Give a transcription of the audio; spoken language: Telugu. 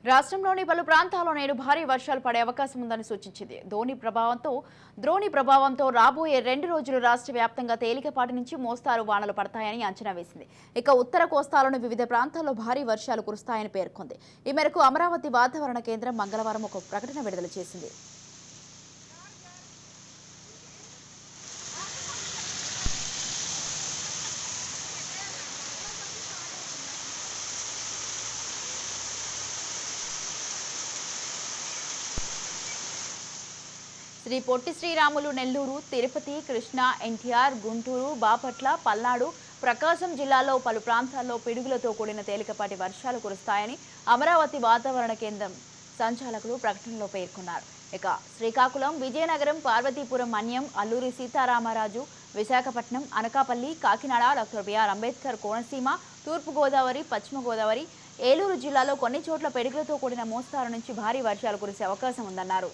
రాష్ట్రంలోని పలు ప్రాంతాల్లో నేడు భారీ వర్షాలు పడే అవకాశం ఉందని సూచించింది. ద్రోణి ప్రభావంతో రాబోయే 2 రోజులు రాష్ట్ర వ్యాప్తంగా తేలికపాటి నుంచి మోస్తారు వానలు పడతాయని అంచనా వేసింది. ఇక ఉత్తర కోస్తాలోని వివిధ ప్రాంతాల్లో భారీ వర్షాలు కురుస్తాయని పేర్కొంది. ఈ మేరకు అమరావతి వాతావరణ కేంద్రం మంగళవారం ఒక ప్రకటన విడుదల చేసింది. శ్రీ పొట్టి శ్రీరాములు నెల్లూరు, తిరుపతి, కృష్ణా, ఎన్టీఆర్, గుంటూరు, బాపట్ల, పల్నాడు, ప్రకాశం జిల్లాలో పలు ప్రాంతాల్లో పిడుగులతో కూడిన తేలికపాటి వర్షాలు కురుస్తాయని అమరావతి వాతావరణ కేంద్రం సంచాలకులు ప్రకటనలో పేర్కొన్నారు. ఇక శ్రీకాకుళం, విజయనగరం, పార్వతీపురం, మన్యం, అల్లూరి సీతారామరాజు, విశాఖపట్నం, అనకాపల్లి, కాకినాడ, డాక్టర్ బిఆర్ అంబేద్కర్ కోనసీమ, తూర్పుగోదావరి, పశ్చిమ గోదావరి, ఏలూరు జిల్లాలో కొన్ని చోట్ల పిడుగులతో కూడిన మోస్తారు నుంచి భారీ వర్షాలు కురిసే అవకాశం ఉందన్నారు.